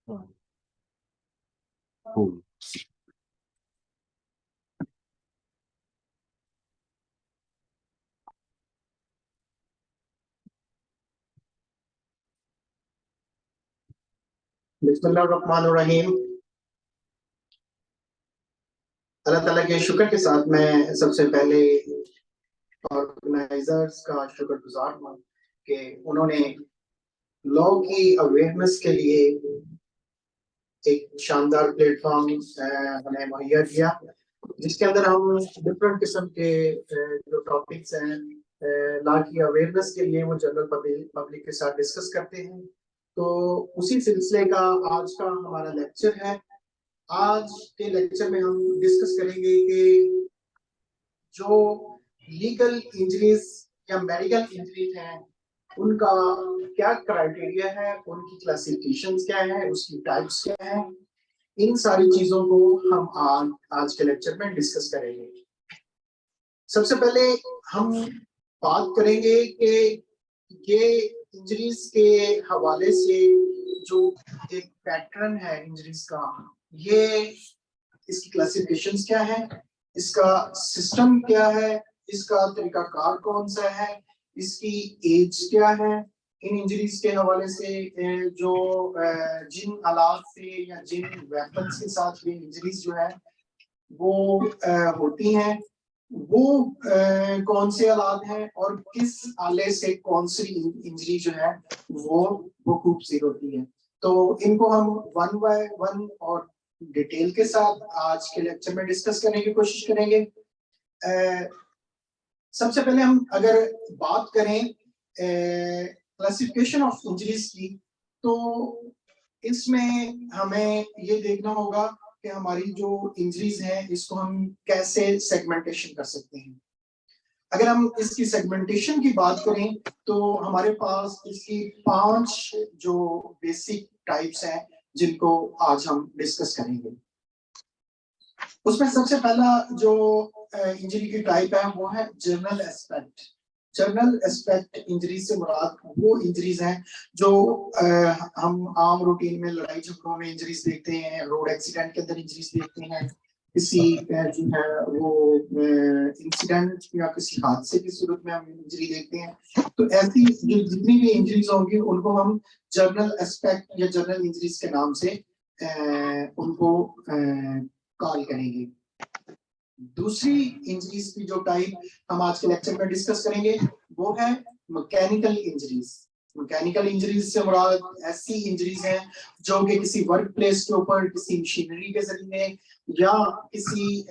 बिस्मिल्लाहिर्रहमानिर्रहीम। अल्लाह ताला के शुक्र के साथ मैं सबसे पहले ऑर्गेनाइजर्स का शुक्रगुजार हूँ कि उन्होंने लॉ की अवेयरनेस के लिए एक शानदार प्लेटफॉर्म हमें मुहैया किया, जिसके अंदर हम डिफरेंट किस्म के जो टॉपिक्स हैं लॉ की अवेयरनेस के लिए वो जनरल पब्लिक के साथ डिस्कस करते हैं। तो उसी सिलसिले का आज का हमारा लेक्चर है। आज के लेक्चर में हम डिस्कस करेंगे कि जो लीगल इंजरीज या मेडिकल इंजरीज हैं उनका क्या क्राइटेरिया है, उनकी क्लासिफिकेशंस क्या है, उसकी टाइप्स क्या है। इन सारी चीजों को हम आज के लेक्चर में डिस्कस करेंगे। सबसे पहले हम बात करेंगे कि ये इंजरीज के हवाले से जो एक पैटर्न है इंजरीज का, ये इसकी क्लासिफिकेशंस क्या है, इसका सिस्टम क्या है, इसका तरीकाकार कौन सा है, इसकी एज क्या है। इन इंजरीज के हवाले से जो जिन आलात से या जिन वेपन्स के साथ ये इंजरीज जो है वो होती हैं, वो कौन से आलात हैं और किस आले से कौन सी इंजरी जो है वो खूबसूरत होती है। तो इनको हम वन बाय वन और डिटेल के साथ आज के लेक्चर में डिस्कस करने की कोशिश करेंगे। सबसे पहले हम अगर बात करें क्लासिफिकेशन ऑफ इंजरीज की, तो इसमें हमें ये देखना होगा कि हमारी जो इंजरीज है इसको हम कैसे सेगमेंटेशन कर सकते हैं। अगर हम इसकी सेगमेंटेशन की बात करें तो हमारे पास इसकी 5 जो बेसिक टाइप्स हैं जिनको आज हम डिस्कस करेंगे। उसमें सबसे पहला जो इंजरी की टाइप है वो है journal aspect. Journal aspect injury से मुराद वो इंजरीज हैं जो हम आम रूटीन में लड़ाई झगड़ों में इंजरीज देखते हैं, रोड एक्सीडेंट के अंदर इंजरीज देखते हैं, किसी जो है वो इंसिडेंट या किसी हादसे की सूरत में हम इंजरी देखते हैं। तो ऐसी जो जितनी भी इंजरीज होंगी उनको हम जर्नल एस्पेक्ट या जर्नल इंजरीज के नाम से उनको कॉल करेंगे। दूसरी इंजरीज की जो टाइप हम आज के लेक्चर में डिस्कस करेंगे वो है मैकेनिकल इंजरीज। मैकेनिकल इंजरीज से मुराद ऐसी इंजरीज हैं जो कि किसी वर्क प्लेस के ऊपर किसी मशीनरी के जरिए या किसी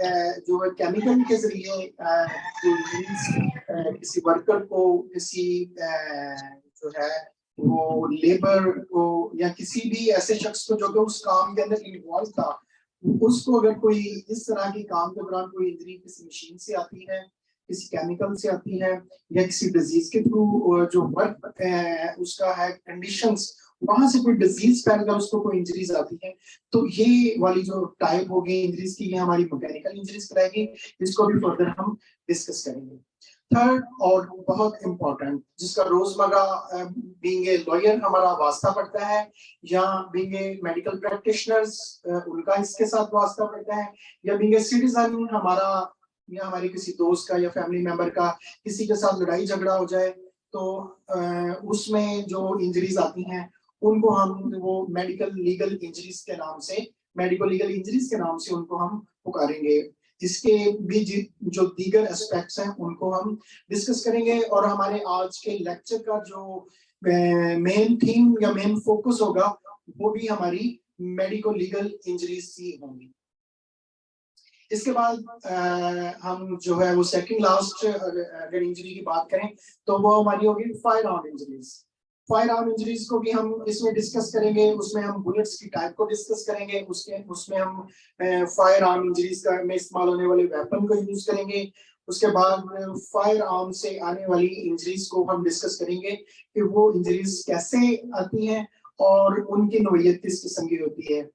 जो है केमिकल के जरिए किसी वर्कर को, किसी जो है वो लेबर को या किसी भी ऐसे शख्स को जो कि उस काम के अंदर इन्वॉल्व था, उसको अगर कोई इस तरह की काम के दौरान कोई इंजरी किसी मशीन से आती है, किसी केमिकल से आती है या किसी डिजीज के थ्रू जो वर्क उसका है कंडीशंस, वहां से कोई डिजीज फैलकर उसको कोई इंजरीज आती है, तो ये वाली जो टाइप होगी इंजरीज की ये हमारी मैकेनिकल इंजरीज कहलाएगी। इसको भी फर्दर हम डिस्कस करेंगे। थर्ड और बहुत इंपॉर्टेंट, जिसका रोजमर्रा बीइंग ए लॉयर हमारा वास्ता पड़ता है या बीइंग ए मेडिकल प्रैक्टिशनर्स उनका इसके साथ वास्ता पड़ता है, या बीइंग ए सिटीजन हमारा या हमारे किसी दोस्त का या फैमिली मेंबर का किसी के साथ लड़ाई झगड़ा हो जाए तो उसमें जो इंजरीज आती हैं उनको हम वो मेडिकल लीगल इंजरीज के नाम से, मेडिकल लीगल इंजरीज के नाम से उनको हम पुकारेंगे। इसके भी जो दीगर एस्पेक्ट्स हैं उनको हम डिस्कस करेंगे और हमारे आज के लेक्चर का जो मेन थीम या मेन फोकस होगा वो भी हमारी मेडिको लीगल इंजरीज ही होंगी। इसके बाद हम जो है वो सेकंड लास्ट अगर इंजरी की बात करें तो वो हमारी होगी fire arm injuries. Fire arm injuries को भी हम इसमें डिस्कस करेंगे। उसमें हम बुलेट्स की टाइप को डिस्कस करेंगे, उसमें हम फायर आर्म इंजरीज का में इस्तेमाल होने वाले वेपन को यूज करेंगे। उसके बाद फायर आर्म से आने वाली इंजरीज को हम डिस्कस करेंगे कि वो इंजरीज कैसे आती हैं और उनकी नोयत किस किस्म की होती है।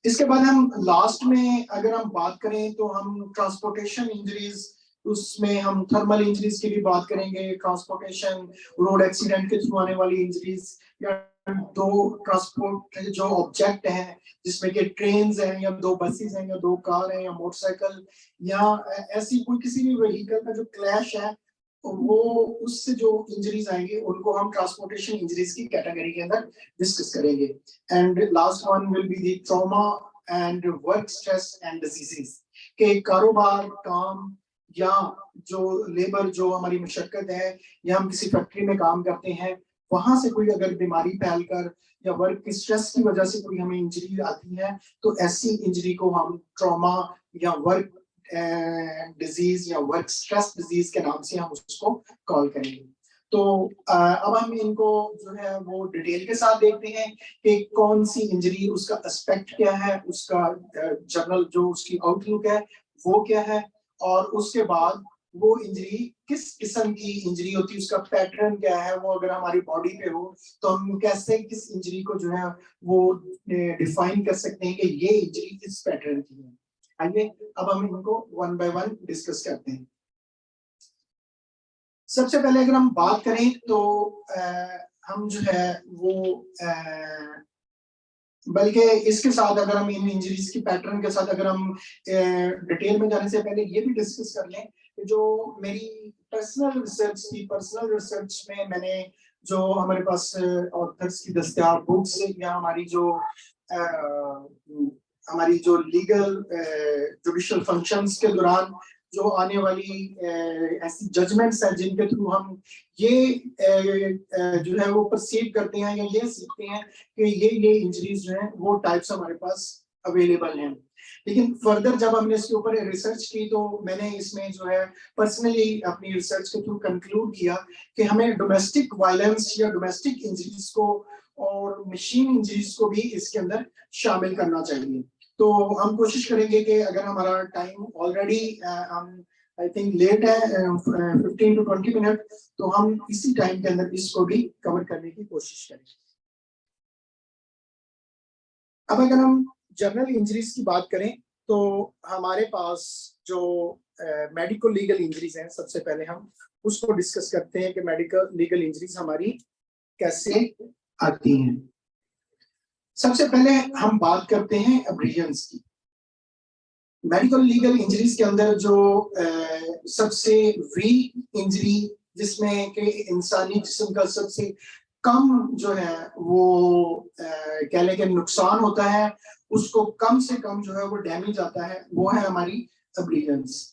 इसके बाद हम लास्ट में अगर हम बात करें तो हम ट्रांसपोर्टेशन इंजरीज उसमें हम थर्मल इंजरीज की भी बात करेंगे, ट्रांसपोर्टेशन, रोड एक्सीडेंट के थ्रू आने वाली इंजरीज, या दो ट्रांसपोर्ट जो ऑब्जेक्ट हैं जिसमें कि ट्रेन हैं या दो बसेस हैं या दो कार हैं या मोटरसाइकिल या ऐसी कोई किसी भी व्हीकल का जो क्लैश है, वो उससे जो इंजरीज आएंगे उनको हम ट्रांसपोर्टेशन इंजरीज की कैटेगरी के अंदर डिस्कस करेंगे। And last one will be the trauma and work stress and diseases, के कारोबार, काम या जो लेबर, जो हमारी मशक्कत है, या हम किसी फैक्ट्री में काम करते हैं, वहां से कोई अगर बीमारी फैलकर या वर्क की स्ट्रेस की वजह से कोई हमें इंजरी आती है, तो ऐसी इंजरी को हम ट्रॉमा या वर्क डिजीज या वर्क स्ट्रेस डिजीज के नाम से हम उसको कॉल करेंगे। तो अब हम इनको जो है वो डिटेल के साथ देखते हैं कि कौन सी इंजरी, उसका एस्पेक्ट क्या है, उसका जनरल जो उसकी आउटलुक है वो क्या है, और उसके बाद वो इंजरी किस किस्म की इंजरी होती है, उसका पैटर्न क्या है, वो अगर हमारी बॉडी पे हो तो हम कैसे किस इंजरी को जो है वो डिफाइन कर सकते हैं कि ये इंजरी किस पैटर्न की है। आइए अब हम इनको वन बाय वन डिस्कस करते हैं। सबसे पहले अगर हम बात करें तो हम जो है वो बल्कि इसके साथ अगर हम इन इंजरीज की पैटर्न के साथ अगर हम डिटेल में जाने से पहले ये भी डिस्कस कर लें कि जो मेरी पर्सनल रिसर्च में मैंने जो हमारे पास ऑथर्स की दस्तयाब बुक्स या हमारी जो लीगल जुडिशियल फंक्शंस के दौरान जो आने वाली ऐसी जजमेंट्स हैं जिनके थ्रू हम ये जो है वो परसीव करते हैं या ये सीखते हैं कि ये इंजरीज जो हैं वो टाइप्स हमारे पास अवेलेबल हैं। लेकिन फर्दर जब हमने इसके ऊपर रिसर्च की तो मैंने इसमें जो है पर्सनली अपनी रिसर्च के थ्रू कंक्लूड किया कि हमें डोमेस्टिक वायलेंस या डोमेस्टिक इंजरीज को और मशीन इंजरीज को भी इसके अंदर शामिल करना चाहिए। तो हम कोशिश करेंगे कि अगर हमारा टाइम ऑलरेडी हम आई थिंक लेट है 15 to 20 मिनट, तो हम इसी टाइम के अंदर इसको भी कवर करने की कोशिश करें। अब अगर हम जनरल इंजरीज की बात करें तो हमारे पास जो मेडिकल लीगल इंजरीज हैं, सबसे पहले हम उसको डिस्कस करते हैं कि मेडिकल लीगल इंजरीज हमारी कैसे आती हैं। सबसे पहले हम बात करते हैं एब्रिजन्स की। मेडिकल लीगल इंजरीज के अंदर जो सबसे वीक इंजरी, जिसमें कि इंसानी जिस्म का सबसे कम जो है वो कह लें कि नुकसान होता है, उसको कम से कम जो है वो डैमेज आता है, वो है हमारी एब्रिजन्स।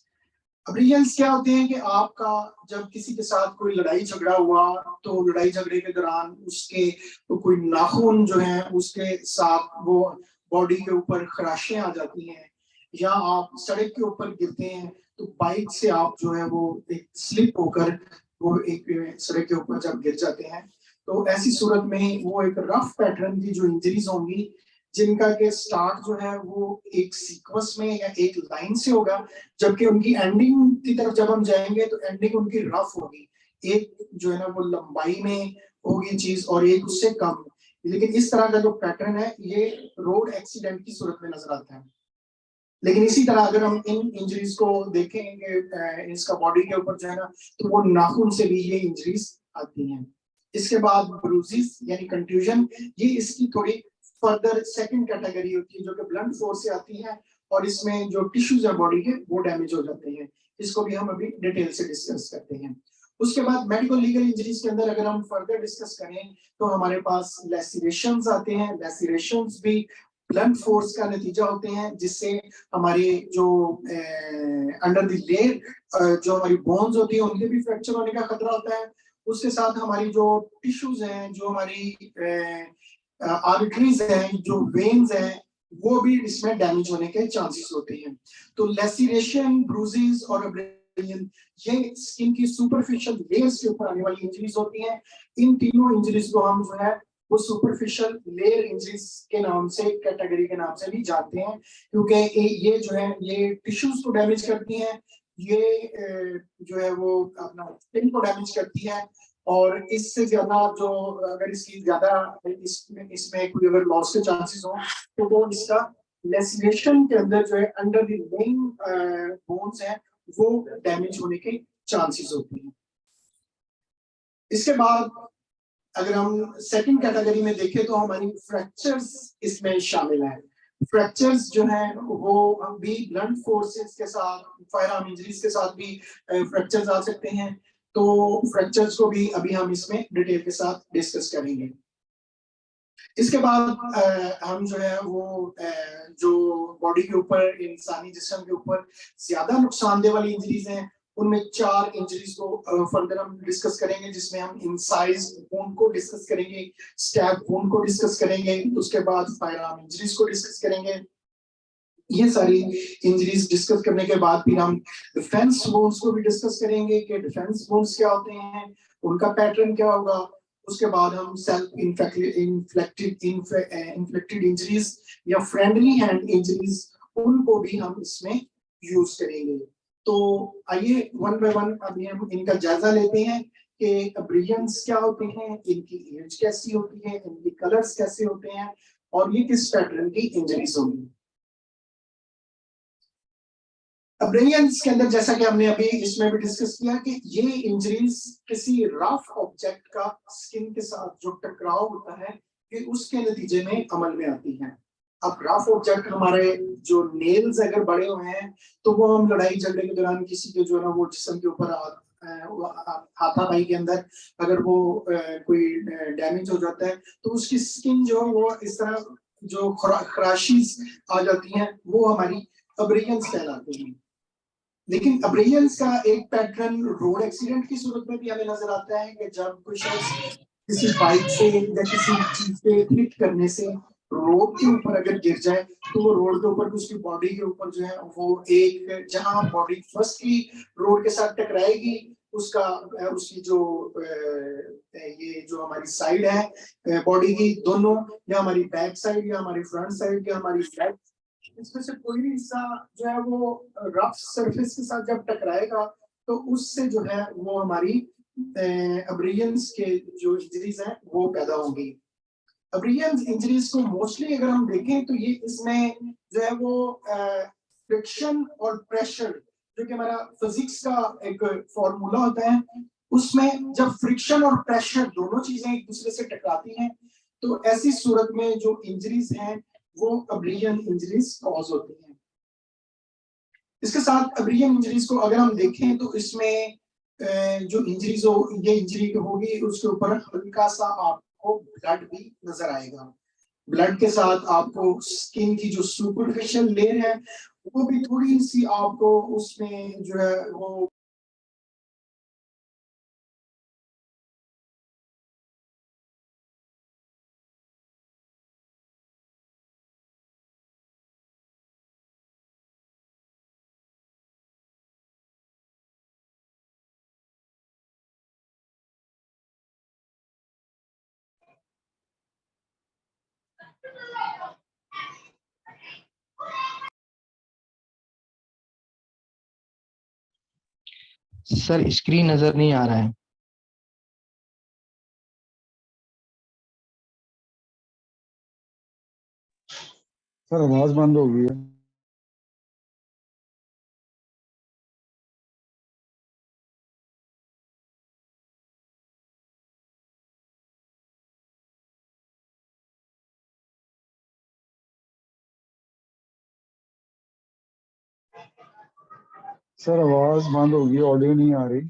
एब्रिजन्स क्या होते हैं कि आपका जब किसी के साथ कोई लड़ाई झगड़ा हुआ तो लड़ाई झगड़े के दौरान उसके तो कोई नाखून जो है उसके साथ वो बॉडी के ऊपर खराशें आ जाती हैं, या आप सड़क के ऊपर गिरते हैं तो बाइक से आप जो है वो एक स्लिप होकर वो एक सड़क के ऊपर जब गिर जाते हैं, तो ऐसी सूरत में वो एक रफ पैटर्न की जो इंजरीज होंगी, जिनका के स्टार्ट जो है वो एक सीक्वेंस में या एक लाइन से होगा, जबकि उनकी एंडिंग की तरफ जब हम जाएंगे तो एंडिंग उनकी रफ होगी, एक जो है ना वो लंबाई में होगी चीज और एक उससे कम। लेकिन इस तरह का जो पैटर्न है ये रोड एक्सीडेंट की सूरत में नजर आता है। लेकिन इसी तरह अगर हम इन इंजरीज को देखेंगे इसका बॉडी के ऊपर जो है ना, तो वो नाखून से भी ये इंजरीज आती हैं। इसके बाद ब्रूजेस यानी कंट्यूजन, ये इसकी थोड़ी फर्दर सेकंड कैटेगरी होती है जो कि ब्लंट फोर्स से आती है, और इसमें जो टिश्यूज है बॉडी के वो डैमेज हो जाते हैं। इसको भी हम अभी डिटेल से डिस्कस करते हैं। उसके बाद मेडिकल लीगल इंजरीज के अंदर अगर हम फर्दर डिस्कस करें तो हमारे पास लैसिरेशंस आते हैं। लैसिरेशंस भी ब्लंट फोर्स का नतीजा होते हैं, जिससे हमारी जो अंडर द लेयर जो हमारी बोन्स होती है उनके भी फ्रैक्चर होने का खतरा होता है। उसके साथ हमारी जो टिश्यूज हैं, जो हमारी आर्टरीज हैं, जो वेन्स हैं, वो भी इसमें डैमेज होने के चांसेस होते हैं। तो लैसिरेशन, ब्रूजेस और ये स्किन की सुपरफिशियल लेयर्स के ऊपर आने वाली इंजरीज होती हैं। इन तीनों इंजरीज को हम जो है वो सुपरफिशियल लेयर इंजरीज के नाम से, कैटेगरी के नाम से भी जानते हैं, क्योंकि ये जो है ये टिश्यूज को डैमेज करती हैं, ये जो है वो अपना स्किन को डैमेज करती है, और इससे ज्यादा जो अगर इसकी ज्यादा इसमें कोई अगर लॉस के चांसेस हो तो वो इसका लेसिनेशन के अंदर जो है अंडर द मेन बोन्स है वो डैमेज होने के चांसेस होते हैं। इसके बाद अगर हम सेकंड कैटेगरी में देखें तो हमारी फ्रैक्चर्स इसमें शामिल है। फ्रैक्चर्स जो है वो भी ब्लंट फोर्सेस के साथ, फायर आर्म इंजरीज के साथ भी फ्रैक्चर्स आ सकते हैं। तो फ्रैक्चर्स को भी अभी हम इसमें डिटेल के साथ डिस्कस करेंगे। इसके बाद हम जो है वो जो बॉडी के ऊपर, इंसानी जिस्म के ऊपर ज्यादा नुकसानदेह वाली इंजरीज हैं, उनमें 4 इंजरीज को फर्दर हम डिस्कस करेंगे, जिसमें हम इंसाइज वुंड को डिस्कस करेंगे, स्टैब वुंड को डिस्कस करेंगे, उसके बाद फायर आर्म इंजरीज को डिस्कस करेंगे। ये सारी इंजरीज डिस्कस करने के बाद फिर हम डिफेंस वुंड्स को भी डिस्कस करेंगे कि डिफेंस वुंड्स क्या होते हैं, उनका पैटर्न क्या होगा। उसके बाद हम सेल्फ इन्फ्लेक्टेड इंजरीज या फ्रेंडली हैंड इंजरीज, उनको भी हम इसमें यूज करेंगे। तो आइए वन बाय वन अभी हम इनका जायजा लेते हैं कि एब्रियंस क्या होते हैं, इनकी एज कैसी होती है, इनके कलर्स कैसे होते हैं और ये किस पैटर्न की इंजरीज होंगी। अब्रेनियंस के अंदर जैसा कि हमने अभी इसमें भी डिस्कस किया कि ये इंजरीज किसी रफ ऑब्जेक्ट का स्किन के साथ जो टकराव होता है कि उसके नतीजे में अमल में आती है। अब रफ ऑब्जेक्ट हमारे जो नेल्स अगर बड़े हुए हैं तो वो हम लड़ाई झगड़े के दौरान किसी के जो है ना वो जिस्म के ऊपर हाथापाई के अंदर अगर वो कोई डैमेज हो जाता है तो उसकी स्किन जो वो इस तरह जो खराशीज आ जाती हैं वो हमारी अब्रेनियंस कहलाती हैं। लेकिन अब्रेजन्स का एक पैटर्न रोड एक्सीडेंट की सूरत में भी हमें नजर आता है कि जब कोई शख्स किसी बाइक से या किसी चीज पे हिट करने से रोड के ऊपर अगर गिर जाए तो वो रोड के ऊपर उसकी बॉडी के ऊपर जो है वो एक जहां बॉडी फर्स्टली रोड के साथ टकराएगी उसका उसकी जो ये जो हमारी साइड है बॉडी की दोनों, या हमारी बैक साइड या हमारी फ्रंट साइड या हमारी बैक, इसमें से कोई भी हिस्सा जो है वो रफ सरफेस के साथ जब टकराएगा तो उससे जो है वो हमारी अब्रियंस के जो इंजरीज हैं वो पैदा होंगी। अब्रियंस इंजरीज को मोस्टली अगर हम देखें तो ये इसमें जो है वो फ्रिक्शन और प्रेशर, जो कि हमारा फिजिक्स का एक फॉर्मूला होता है, उसमें जब फ्रिक्शन और प्रेशर दोनों चीजें एक दूसरे से टकराती हैं तो ऐसी सूरत में जो इंजरीज हैं वो अब्रियन इंजरीज कॉज होती हैं। इसके साथ अब्रियन इंजरीज को अगर हम देखें तो इसमें जो इंजरीज हो, ये इंजरी होगी उसके ऊपर हल्का सा आपको ब्लड भी नजर आएगा। ब्लड के साथ आपको स्किन की जो सुपरफिशियल लेयर है वो भी थोड़ी सी आपको उसमें जो है वो सर स्क्रीन नजर नहीं आ रहा है। सर आवाज बंद हो गई है। सर आवाज बंद हो गई, ऑडियो नहीं आ रही।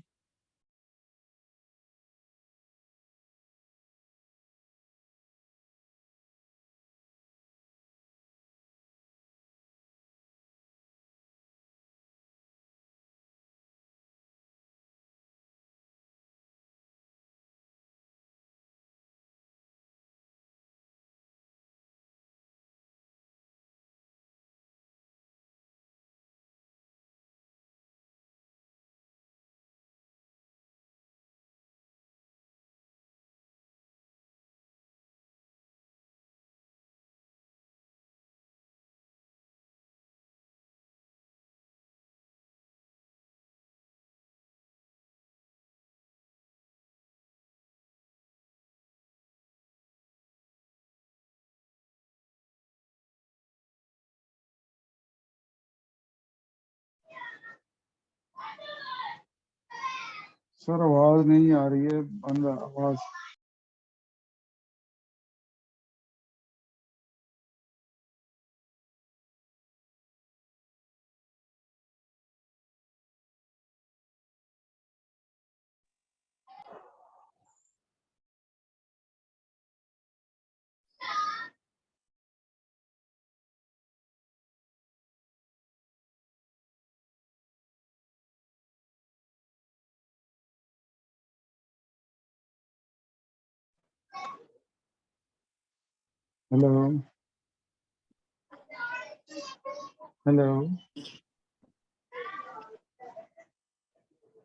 सर आवाज नहीं आ रही है, बंद आवाज। हेलो हेलो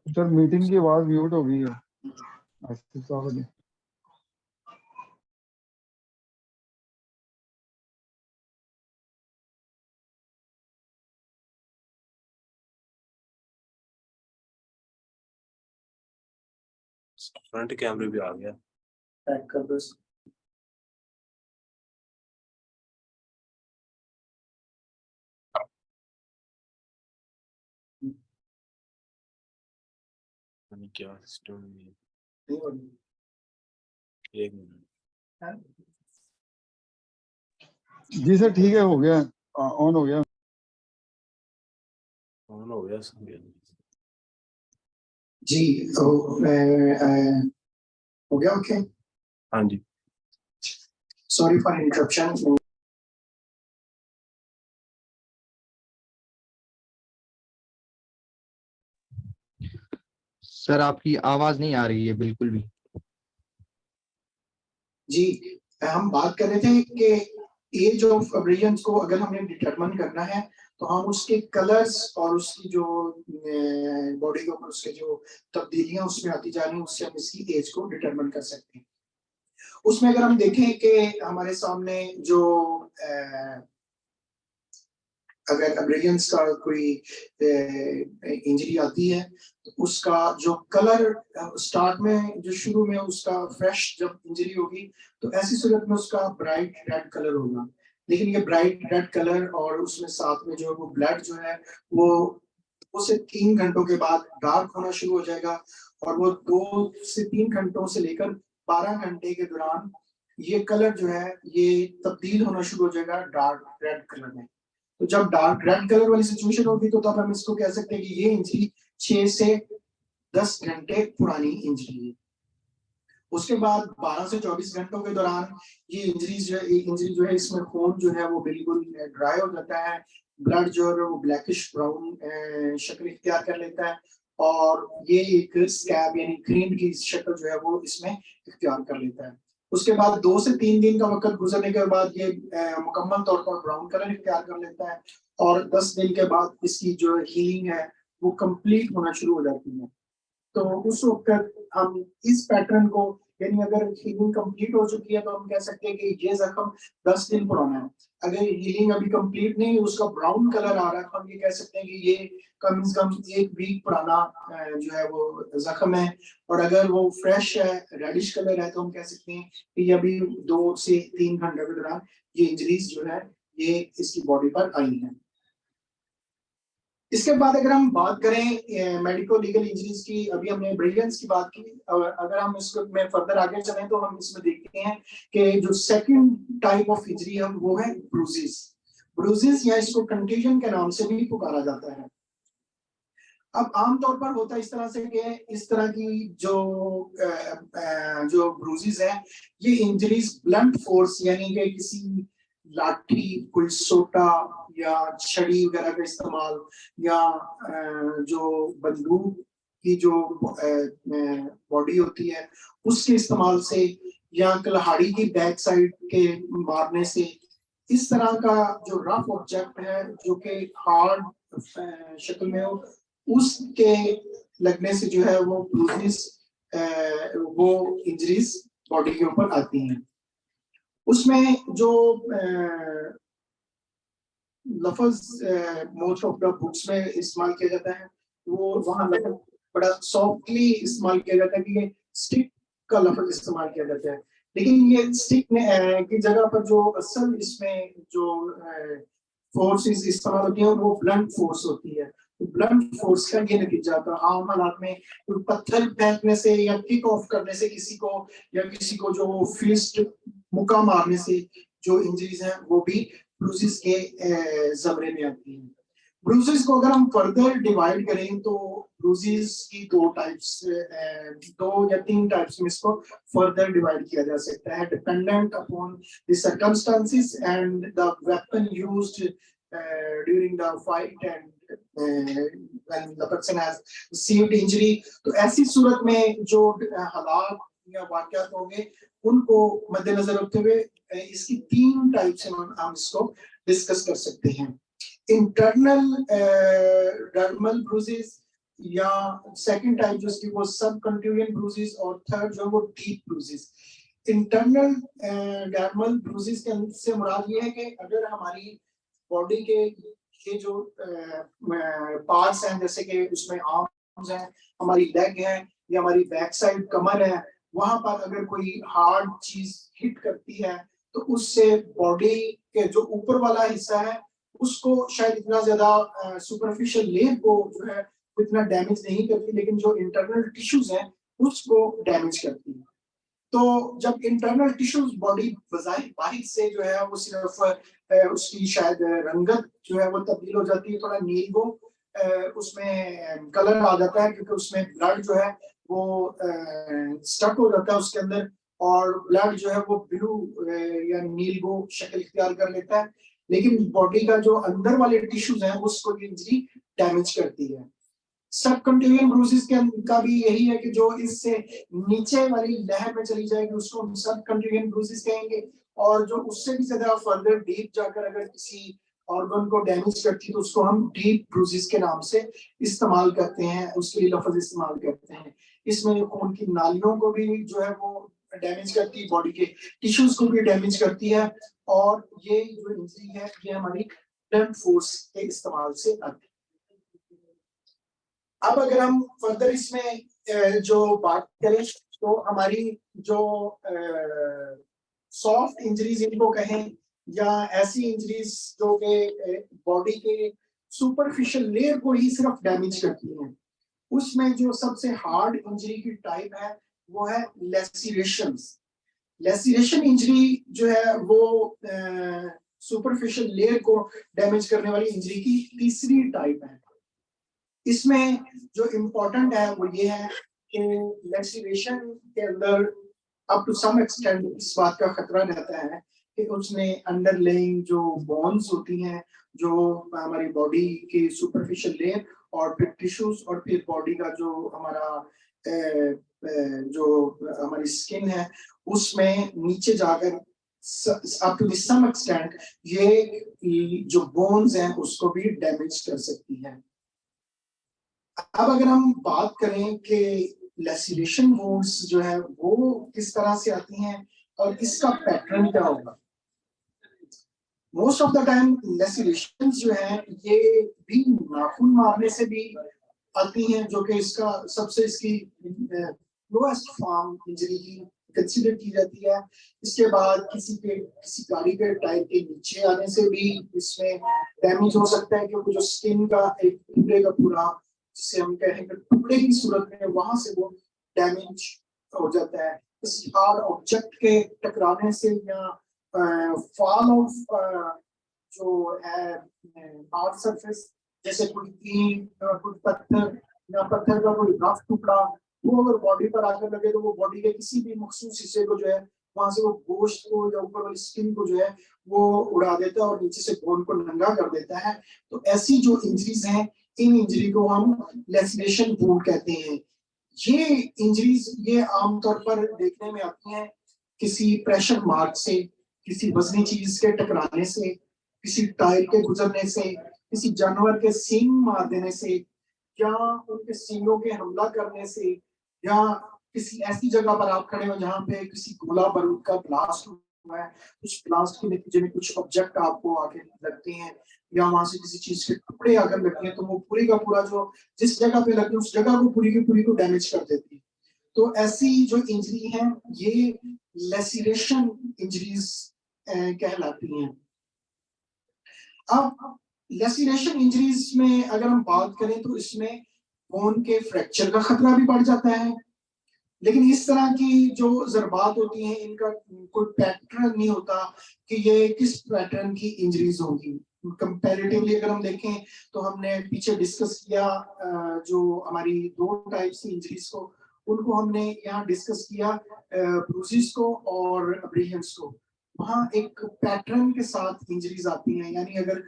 सर, मीटिंग की आवाज म्यूट हो गई है। आसिफ साहब ने फ्रंट कैमरे भी आ गया। पैक कर दो इसको। क्या सिस्टम नहीं हो रही। एक मिनट। हाँ? जी सर, ठीक है, हो गया, ऑन हो गया। ऑन हो गया सब। जी हो गया ओके। हाँ जी। Sorry for interruption. सर आपकी आवाज नहीं आ रही है बिल्कुल भी। जी हम बात कर रहे थे कि एज ऑफ अब्रिजन्स को अगर हमें डिटरमाइन करना है तो हम उसके कलर्स और उसकी जो बॉडी के ऊपर उसके जो तब्दीलियां उसमें आती जा रही हैं उससे हम इसकी एज को डिटरमाइन कर सकते हैं। उसमें अगर हम देखें कि हमारे सामने जो अगर अब्रिजन्स का कोई इंजरी आती है तो उसका जो कलर स्टार्ट में जो शुरू में उसका फ्रेश जब इंजरी होगी तो ऐसी सूरत में उसका ब्राइट रेड कलर होगा। लेकिन ये ब्राइट रेड कलर और उसमें साथ में जो वो ब्लड जो है वो उसे 3 घंटों के बाद डार्क होना शुरू हो जाएगा और वो 2 से 3 घंटों से लेकर 12 घंटे के दौरान ये कलर जो है ये तब्दील होना शुरू हो जाएगा डार्क रेड कलर में। तो जब डार्क रेड कलर वाली सिचुएशन होगी तो तब हम इसको कह सकते हैं कि ये इंजरी 6 से 10 घंटे पुरानी इंजरी है। उसके बाद 12 से 24 घंटों के दौरान ये इंजरी जो है इसमें खून जो है वो बिल्कुल ड्राई हो जाता है। ब्लड जो है वो ब्लैकिश ब्राउन शक्ल इख्तियार कर लेता है और ये एक स्कैब यानी क्रीम की शक्ल जो है वो इसमें इख्तियार कर लेता है। उसके बाद 2 से 3 दिन का वक्त गुजरने के बाद ये मुकम्मल तौर पर ब्राउन कलर इख्तियार कर लेता है और 10 दिन के बाद इसकी जो हीलिंग है वो कंप्लीट होना शुरू हो जाती है। तो उस वक्त हम इस पैटर्न को यानी अगर हीलिंग कंप्लीट हो चुकी है तो हम कह सकते हैं कि ये जख्म 10 दिन पुराना है। अगर हीलिंग अभी कंप्लीट नहीं उसका ब्राउन कलर आ रहा है तो हम ये कह सकते हैं कि ये कम से कम 1 वीक पुराना जो है वो जख्म है। और अगर वो फ्रेश है रेडिश कलर है तो हम कह सकते हैं कि ये अभी 2 से 3 घंटे के दौरान ये इंजरीज जो है ये इसकी बॉडी पर आई है। इसके बाद अगर हम बात करें मेडिको लीगल इंजरीज की, अभी हमने ब्रिलियंस की बात की, अगर हम इसको में फर्दर आगे चलें तो हम इसमें देखते हैं कि जो सेकंड टाइप ऑफ इंजरी है वो है ब्रूजेस। ब्रूजेस या इसको कंट्यूजन के नाम से भी पुकारा जाता है। अब आमतौर पर होता है इस तरह से कि इस तरह की जो ब्रूजेस हैं ये इंजरीज ब्लंट फोर्स यानी कि किसी लाठी कोई सोटा या छड़ी वगैरह का इस्तेमाल या जो बंदूक की जो बॉडी होती है उसके इस्तेमाल से या कुल्हाड़ी की बैक साइड के मारने से इस तरह का जो रफ ऑब्जेक्ट है जो कि हार्ड शक्ल में हो उसके लगने से जो है वो ब्रूजेस वो इंजरीज बॉडी के ऊपर आती हैं। उसमें जो लफ्ज मोस्ट ऑफ द बुक्स में इस्तेमाल किया जाता है वो वहाँ लफ्ज बड़ा सॉफ्टली इस्तेमाल किया जाता है कि ये स्टिक का लफ्ज इस्तेमाल किया जाता है। लेकिन ये स्टिक की जगह पर जो असल इसमें जो फोर्सेस इस्तेमाल होती है वो ब्लंट फोर्स होती है। ब्लंट फोर्स का ये नतीजा था। आम हालात में कोई पत्थर फेंकने से या किक ऑफ करने से किसी को, या किसी को जो फिस्ट मुक्का मारने से जो इंजरीज हैं वो भी ब्रूजेस के जमरे में आती हैं। ब्रूजेस को अगर हम फर्दर डिवाइड करें तो ब्रूजेस की दो या तीन टाइप्स में इसको फर्दर डिवाइड किया जा सकता है, dependent upon the circumstances and the weapon used during the fight and when the person has received injury। तो ऐसी सूरत में जो हालात या वाकयात होंगे उनको मद्देनजर रखते हुए इसकी तीन टाइप से हम इसको डिस्कस कर सकते हैं। इंटरनल डर्मल ब्रूजेस, या सेकंड टाइप जो इसकी वो सब कंट्यूरियन ब्रूजेस, और थर्ड जो वो deep bruises. Internal dermal bruises के से मुराद ये है कि अगर हमारी बॉडी के ये जो पार्ट्स हैं, जैसे कि उसमें आर्म्स हैं, हमारी लेग है या हमारी बैक साइड कमर है, वहां पर अगर कोई हार्ड चीज हिट करती है तो उससे बॉडी के जो ऊपर वाला हिस्सा है उसको शायद इतना ज्यादा सुपरफिशियल लेयर को जो है इतना डैमेज नहीं करती, लेकिन जो इंटरनल टिश्यूज हैं उसको डैमेज करती है। तो जब इंटरनल टिश्यूज बॉडी बाहर से जो है वो सिर्फ उसकी शायद रंगत जो है वो तब्दील हो जाती है, थोड़ा नीलवो उसमें कलर आ जाता है, क्योंकि उसमें ब्लड जो है वो स्टक हो जाता है उसके अंदर, और ब्लड जो है वो ब्लू या नीलवो शक्ल इख्तियार कर लेता है। लेकिन बॉडी का जो अंदर वाले टिश्यूज हैं उसको ये इंजरी डैमेज करती है। सब कंटिन्यूअल ब्रूसेस का भी यही है कि जो इससे नीचे वाली लहर में चली जाएगी उसको हम सब कंटिन्यूअल ब्रूसेस कहेंगे, और जो उससे भी ज्यादा फर्दर डीप जाकर अगर किसी ऑर्गन को डैमेज करती है तो उसको हम डीप ब्रूसेस के नाम से इस्तेमाल करते हैं, उसके लिए लफ्ज इस्तेमाल करते हैं। इसमें खून की नालियों को भी जो है वो डैमेज करती है, बॉडी के टिश्यूज को भी डैमेज करती है, और ये जो इंजरी है ये हमारी ब्लंट फोर्स के इस्तेमाल से आती है। अब अगर हम फर्दर इसमें जो बात करें तो हमारी जो सॉफ्ट इंजरीज इनको कहें, या ऐसी इंजरीज जो कि बॉडी के सुपरफिशियल लेयर को ही सिर्फ डैमेज करती हैं, उसमें जो सबसे हार्ड इंजरी की टाइप है वो है लेसिरेशंस। लेसिरेशन इंजरी जो है वो सुपरफिशियल लेयर को डैमेज करने वाली इंजरी की तीसरी टाइप है। इसमें जो इम्पोर्टेंट है वो ये है कि लेसिरेशन के अंदर अप टू सम एक्सटेंट इस बात का खतरा रहता है कि उसमें अंडरलेइंग जो बोन्स होती हैं, जो हमारी बॉडी के सुपरफिशियल लेयर और फिर टिश्यूज और फिर बॉडी का जो हमारा जो हमारी स्किन है उसमें नीचे जाकर अप टू सम एक्सटेंट ये जो बोन्स हैं उसको भी डैमेज कर सकती है। अब अगर हम बात करें कि लेसिरेशन वुंड्स जो है वो किस तरह से आती हैं और इसका पैटर्न क्या होगा, मोस्ट ऑफ द टाइम लेसिरेशन जो है ये भी नाखून मारने से भी आती हैं, जो कि इसका सबसे इसकी लोएस्ट फॉर्म इंजरी की कंसीडर की जाती है। इसके बाद किसी गाड़ी के टायर के नीचे आने से भी इसमें डैमेज हो सकता है, क्योंकि जो स्किन का एक टुकड़े का पूरा जिसे हम कहेंगे टुकड़े की सूरत में वहां से वो डैमेज हो जाता है। किसी हार्ड ऑब्जेक्ट के टकराने से या फॉल ऑफ जो है हार्ड सरफेस, जैसे कोई ईंट, कोई पत्थर या पत्थर का कोई रफ टुकड़ा वो अगर बॉडी पर आकर लगे तो वो बॉडी के किसी भी मखसूस हिस्से को जो है वहां से वो गोश्त को या ऊपर वाली स्किन को जो है वो उड़ा देता है और नीचे से बोन को नंगा कर देता है। तो ऐसी जो इंजरीज हैं इन इंजरी को हम लेसिरेशन वुंड कहते हैं। ये इंजरीज ये आमतौर पर देखने में आती हैं किसी प्रेशर मार्क से, किसी वजनी चीज के टकराने से, किसी टायर के गुजरने से, किसी जानवर के सींग मार देने से, या उनके सींगों के हमला करने से, या किसी ऐसी जगह पर आप खड़े हो जहाँ पे किसी गोला बारूद का ब्लास्ट हुआ है, उस ब्लास्ट के नतीजे में कुछ ऑब्जेक्ट आपको आके लगते हैं या वहां से किसी चीज के टुकड़े आकर लगते हैं, तो वो पूरी का पूरा जो जिस जगह पे लगते हैं उस जगह को पूरी की पूरी को डैमेज कर देती है। तो ऐसी जो इंजरी है ये लेसिरेशन इंजरीज कहलाती हैं। अब लेसिनेशन इंजरीज में अगर हम बात करें तो इसमें बोन के फ्रैक्चर का खतरा भी बढ़ जाता है, लेकिन इस तरह की जो ज़रबात होती हैं इनका कोई पैटर्न नहीं होता कि ये किस पैटर्न की इंजरीज होंगी। कंपैरेटिवली अगर हम देखें तो हमने पीछे डिस्कस किया जो हमारी दो टाइप्स की इंजरीज को, उनको हमने यहाँ डिस्कस किया, ब्रूसेस को और अब्रेशंस को। वहाँ एक पैटर्न के साथ इंजरीज आती हैं, यानी अगर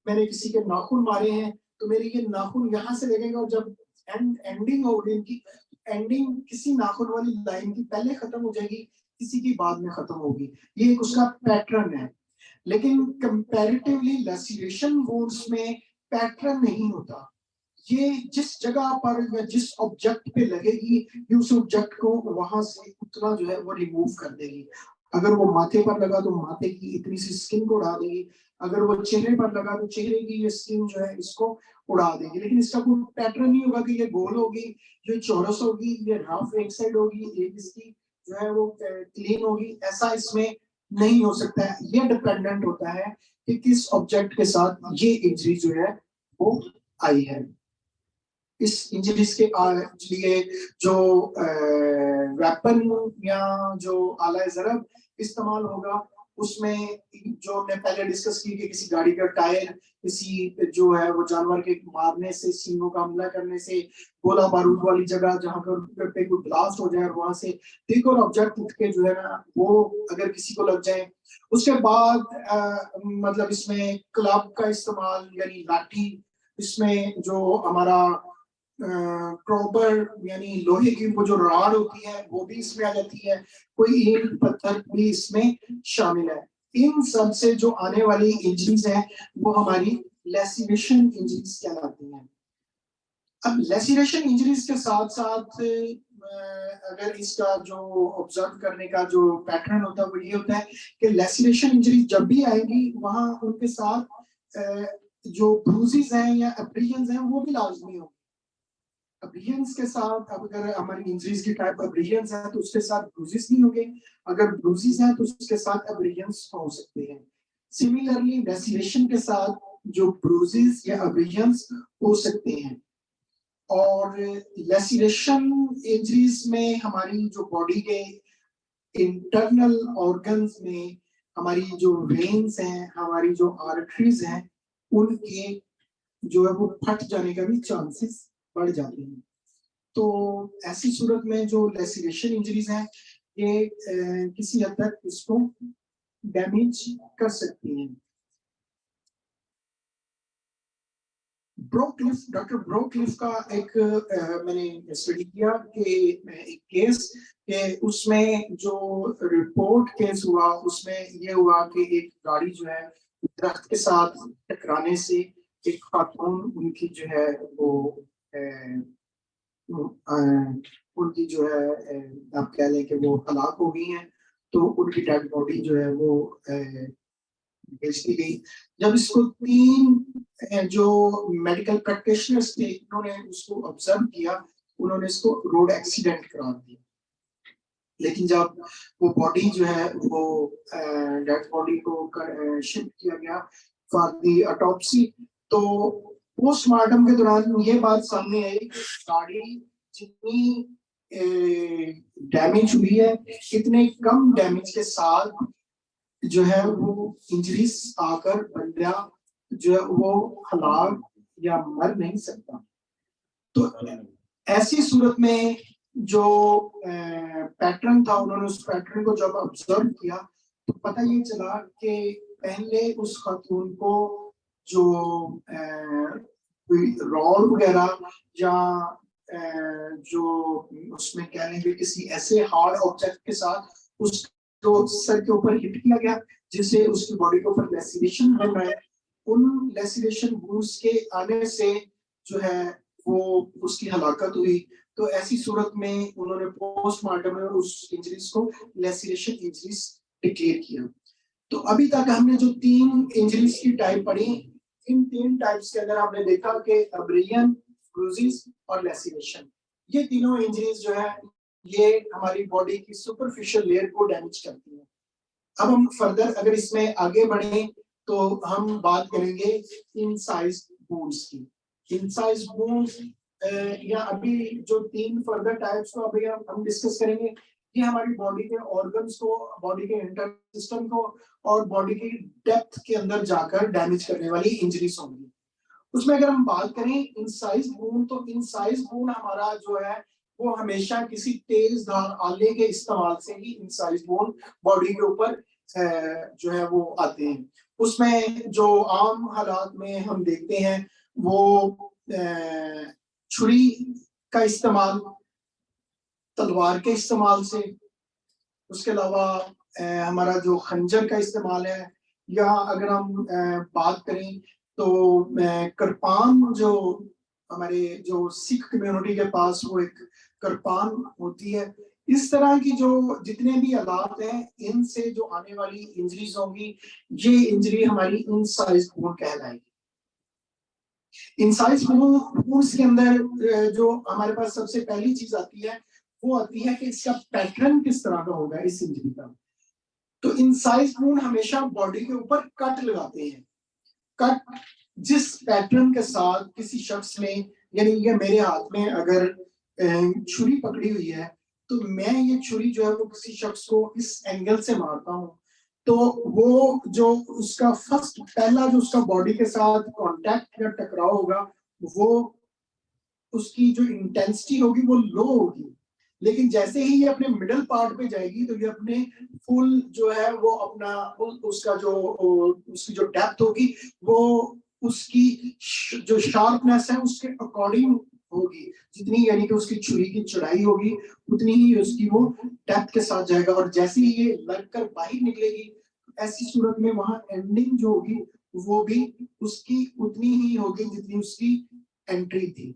मैंने किसी के नाखून मारे हैं तो मेरे ये नाखून यहाँ से लगेंगे और जब एंडिंग होगी इनकी, एंडिंग किसी नाखून वाली लाइन की पहले खत्म हो जाएगी, किसी की बाद में खत्म होगी। ये एक उसका पैटर्न है। लेकिन कंपैरेटिवली लेसिनेशन वुंड्स में पैटर्न नहीं होता। ये जिस जगह पर या जिस ऑब्जेक्ट पे लगेगी, ये उस ऑब्जेक्ट को वहां से उतना जो है वो रिमूव कर देगी। अगर वो माथे पर लगा तो माथे की इतनी सी स्किन को उड़ा देगी, अगर वो चेहरे पर लगा तो चेहरे की ये स्किन जो है इसको उड़ा देगी। लेकिन इसका कोई पैटर्न नहीं होगा कि ये गोल होगी, ये चौरस होगी, ये रफ एक साइड होगी, एक इसकी जो है वो क्लीन होगी, ऐसा इसमें नहीं हो सकता है। ये डिपेंडेंट होता है कि किस ऑब्जेक्ट के साथ ये इंजरी जो है वो आई है। इस इंजरीज के लिए जो वेपन या जो आला ज़रब इस्तेमाल होगा, उसमें जो हमने पहले डिस्कस की कि किसी गाड़ी का टायर किसी जो है वो जानवर के मारने से, सींगों का हमला करने से, गोला बारूद वाली जगह जहां पर पे कोई ब्लास्ट हो जाए और वहां से एक और ऑब्जेक्ट उठ के जो है ना वो अगर किसी को लग जाए, उसके बाद मतलब इसमें क्लब का इस्तेमाल यानी लाठी, इसमें जो हमारा प्रॉपर यानी लोहे की वो जो रॉड होती है वो भी इसमें आ जाती है, कोई ईंट पत्थर भी इसमें शामिल है। इन सब से जो आने वाली इंजरीज है वो हमारी लेसिनेशन इंजरीज कहलाती हैं। अब लेसिनेशन इंजरीज के साथ साथ अगर इसका जो ऑब्जर्व करने का जो पैटर्न होता है वो ये होता है कि लेसिनेशन इंजरी जब भी आएगी वहां उनके साथ जो ब्रूजेस हैं या एब्रेशंस हैं वो भी लाजमी होंगे। अब्रेशंस के साथ अगर हमारी इंजरीज की टाइप अब्रेशंस है तो उसके साथ ब्रूजेस नहीं होंगे, अगर ब्रूजेस हैं तो उसके साथ अब्रेशंस हो सकते हैं। सिमिलरली लेसिनेशन के साथ जो ब्रूजेस या अब्रेशंस हो सकते हैं। और लेसिनेशन इंजरीज में हमारी जो बॉडी के इंटरनल ऑर्गन्स में हमारी जो वेन्स हैं, हमारी जो आर्टरीज हैं, उनके जो है वो फट जाने का भी चांसेस बढ़ जाते हैं। तो ऐसी सूरत में जो लेसिनेशन इंजरीज हैं ये किसी हद तक इसको डैमेज कर सकती हैं। ब्रोक्लिफ, डॉक्टर ब्रोक्लिफ का एक मैंने स्टडी किया कि एक केस के उसमें जो रिपोर्ट केस हुआ उसमें ये हुआ कि एक गाड़ी जो है दरख्त के साथ टकराने से एक खातून उनकी जो है वो उनकी जो है आप कह लें कि वो हलाक हो गई हैं, तो उनकी डेड बॉडी जो है वो भेज दी गई। जब इसको 3 जो मेडिकल प्रैक्टिशनर्स थे उन्होंने उसको ऑब्जर्व किया, उन्होंने इसको रोड एक्सीडेंट करार दिया। लेकिन जब वो बॉडी जो है वो डेड बॉडी को शिफ्ट किया गया फॉर दी ऑटोप्सी, तो पोस्टमार्टम के दौरान ये बात सामने आई कि गाड़ी जितनी डैमेज हुई है, इतने कम डैमेज के साथ जो है वो इंजरीज आकर बंदा जो है वो हलाक या मर नहीं सकता। तो ऐसी सूरत में जो पैटर्न था, उन्होंने उस पैटर्न को जब ऑब्जर्व किया तो पता ये चला कि पहले उस खातून को जो कोई रॉड वगैरह या जो उसमें कह लेंगे किसी ऐसे हार्ड ऑब्जेक्ट के साथ उस तो सर के ऊपर हिट किया गया जिससे उसकी बॉडी के ऊपर लेसिनेशन बन रहा है। उन लेसिनेशन वुंड्स के आने से जो है वो उसकी हलाकत हुई। तो ऐसी सूरत में उन्होंने पोस्टमार्टम में उस इंजरीज को लेसिनेशन इंजरीज डिक्लेयर किया। तो अभी तक हमने जो 3 इंजरीज की टाइप पढ़ी, इन 3 टाइप्स के अंदर हमने देखा कि अब्रेशन, ब्रूजेस और लेसिनेशन, ये तीनों इंजरीज जो है ये हमारी बॉडी की सुपरफिशियल लेयर को डैमेज करती है। अब हम फर्दर अगर इसमें आगे बढ़े तो हम बात करेंगे इनसाइज वुंड्स की। इनसाइज वुंड्स या अभी जो 3 फर्दर टाइप्स को अभी हम डिस्कस करेंगे, ये हमारी बॉडी के ऑर्गन्स को, बॉडी के इंटरनल सिस्टम को और बॉडी की डेप्थ के अंदर जाकर डैमेज करने वाली इंजरीज होंगी। उसमें अगर हम बात करें इनसाइज वुंड, तो इनसाइज वुंड हमारा जो है वो हमेशा किसी तेज धार आले के इस्तेमाल से ही इनसाइज वुंड बॉडी के ऊपर जो है वो आते हैं। उसमें जो आम हालात में हम देखते हैं वो छुरी का इस्तेमाल, तलवार के इस्तेमाल से, उसके अलावा हमारा जो खंजर का इस्तेमाल है, या अगर हम बात करें तो कृपान, जो हमारे जो सिख कम्युनिटी के पास वो एक कृपान होती है। इस तरह की जो जितने भी आलात हैं, इनसे जो आने वाली इंजरीज होंगी, ये इंजरी हमारी इनसाइज वुंड कहलाएगी। इनसाइज वुंड्स के अंदर जो हमारे पास सबसे पहली चीज आती है वो आती है कि इसका पैटर्न किस तरह का होगा इस इंजरी का। तो इनसाइज वुंड हमेशा बॉडी के ऊपर कट लगाते हैं। कट जिस पैटर्न के साथ किसी शख्स ने, यानी ये मेरे हाथ में अगर छुरी पकड़ी हुई है, तो मैं ये छुरी जो है वो किसी शख्स को इस एंगल से मारता हूँ, तो वो जो उसका फर्स्ट पहला जो उसका बॉडी के साथ कांटेक्ट या टकराव होगा, वो उसकी जो इंटेंसिटी होगी वो लो होगी। लेकिन जैसे ही ये अपने मिडल पार्ट पे जाएगी, तो ये अपने फुल जो है वो अपना उसका जो उसकी जो डेप्थ होगी वो उसकी जो शार्पनेस है उसके अकॉर्डिंग होगी। जितनी यानी कि उसकी छुरी की चौड़ाई होगी उतनी ही उसकी वो डेप्थ के साथ जाएगा। और जैसे ही ये लगकर बाहर निकलेगी, ऐसी सूरत में वहां एंडिंग जो होगी वो भी उसकी उतनी ही होगी जितनी उसकी एंट्री थी।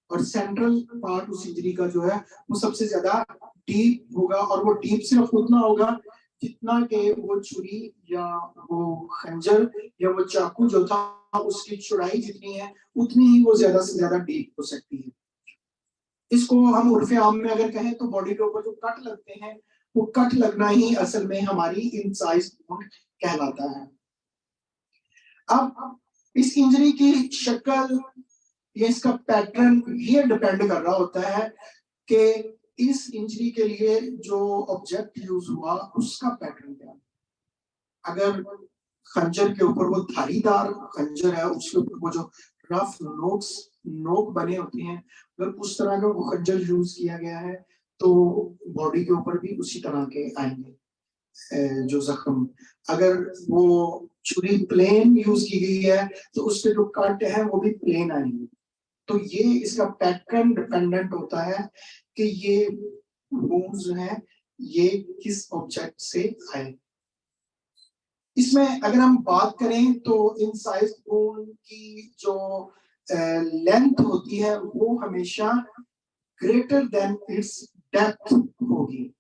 और सेंट्रल पार्ट उस इंजरी का जो है वो सबसे ज्यादा डीप होगा, और वो डीप सिर्फ उतना होगा जितना के वो छुरी या वो खंजर या वो चाकू जो था उसकी चौड़ाई जितनी है उतनी ही वो ज्यादा से ज्यादा डीप हो सकती है। इसको हम उर्फे आम में अगर कहें तो बॉडी के ऊपर जो कट लगते हैं, वो कट लगना ही असल में हमारी इनसाइज वुंड कहलाता है। अब इस इंजरी की शक्ल, ये इसका पैटर्न, ये डिपेंड कर रहा होता है कि इस इंजरी के लिए जो ऑब्जेक्ट यूज हुआ उसका पैटर्न क्या है। अगर खंजर के ऊपर वो धारीदार खंजर है, उसके ऊपर वो जो रफ नोक बने होते हैं, अगर उस तरह का वो खंजर यूज किया गया है तो बॉडी के ऊपर भी उसी तरह के आएंगे जो जख्म। अगर वो छुरी प्लेन यूज की गई है तो उसके जो कट है वो भी प्लेन आएंगे। तो ये इसका पैटर्न डिपेंडेंट होता है कि ये वुंड्स जो है ये किस ऑब्जेक्ट से आए। इसमें अगर हम बात करें तो इनसाइज वुंड की जो लेंथ होती है वो हमेशा ग्रेटर देन इट्स डेप्थ होगी।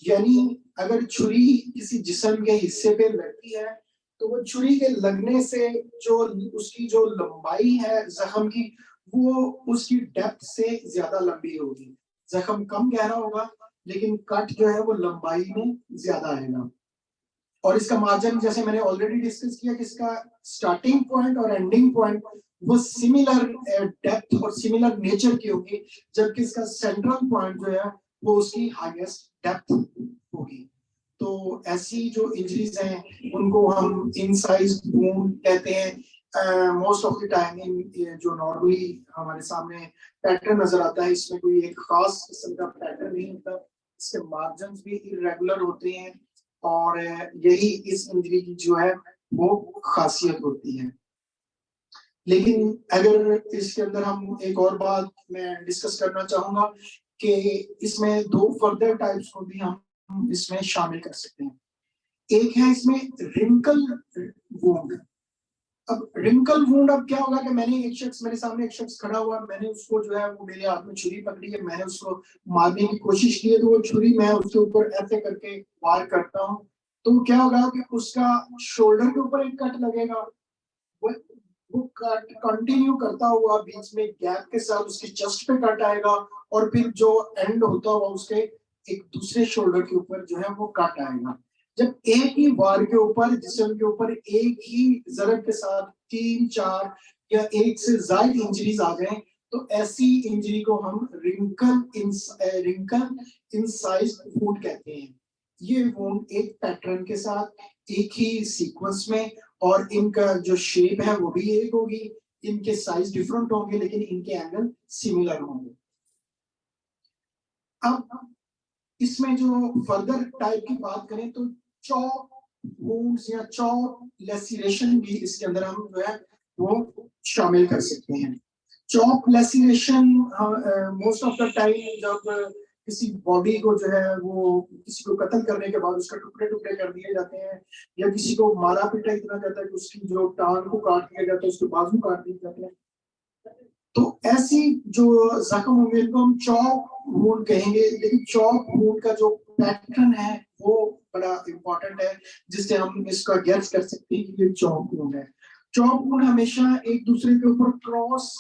यानी अगर छुरी किसी जिस्म के हिस्से पे लगती है तो वो छुरी के लगने से जो उसकी जो लंबाई है जख्म की, वो उसकी डेप्थ से ज्यादा लंबी होगी। जख्म कम गहरा होगा लेकिन कट जो है वो लंबाई में ज्यादा आएगा। और इसका मार्जिन जैसे मैंने ऑलरेडी डिस्कस किया कि इसका स्टार्टिंग पॉइंट और एंडिंग पॉइंट वो सिमिलर डेप्थ और सिमिलर नेचर की होगी, जबकि इसका सेंट्रल पॉइंट जो है वो उसकी हाईएस्ट डेप्थ होगी। तो ऐसी जो इंजरीज हैं उनको हम इनसाइज वुंड कहते हैं। मोस्ट ऑफ द टाइम जो नॉर्मली हमारे सामने पैटर्न नजर आता है, इसमें कोई एक खास किस्म का पैटर्न नहीं होता, इसके मार्जिन्स भी इरेगुलर होते हैं, और यही इस इंजरी की जो है वो खासियत होती है। लेकिन अगर इसके अंदर हम एक और बात मैं डिस्कस करना चाहूंगा कि इसमें 2 फर्दर टाइप्स को भी हम इसमें शामिल कर सकते हैं। एक है इसमें रिंकल वुंड। अब रिंकल वुंड, अब क्या होगा कि मेरे सामने एक शख्स खड़ा हुआ, मैंने उसको जो है वो मेरे हाथ में छुरी पकड़ी है, मैंने उसको मारने की कोशिश की है, तो वो छुरी मैं उसके ऊपर ऐसे करके वार करता हूँ, तो क्या होगा कि उसका शोल्डर के ऊपर एक कट लगेगा, वो कट कंटिन्यू करता हुआ बीच में गैप के साथ उसकी चेस्ट पे कट आएगा, और फिर जो एंड होता हुआ उसके एक दूसरे शोल्डर के ऊपर जो है वो कट आएगा। जब एक ही वार के ऊपर, जिस्म के ऊपर एक ही जरब के साथ 3-4 या एक से ज्यादा इंजरीज आ गए, तो ऐसी इंजरी को हम रिंकल इंसाइज्ड वुंड कहते हैं। ये वुंड एक पैटर्न के साथ एक ही सीक्वेंस में, और इनका जो शेप है वो भी एक होगी, इनके साइज डिफरेंट होंगे लेकिन इनके एंगल सिमिलर होंगे। अब इसमें जो फर्दर टाइप की बात करें तो चॉप वुंड्स या चॉप लेसिरेशन भी इसके अंदर हम जो है वो शामिल कर सकते हैं। Chop laceration most of the time जब किसी बॉडी को जो है वो किसी को कत्ल करने के बाद उसका टुकड़े टुकड़े कर दिए जाते हैं, या किसी को मारा पीटा इतना जाता है कि उसकी जो टांग को काट दिया जाता है, उसके बाजू काट दिए जाते हैं, तो ऐसी जो जख्म होंगे इनको हम चॉप वुंड कहेंगे। लेकिन चॉप वुंड का जो पैटर्न है वो बड़ा इंपॉर्टेंट है, जिससे हम इसका गेस कर सकते हैं कि ये चॉप वुंड है। चॉप वुंड हमेशा एक दूसरे के ऊपर क्रॉस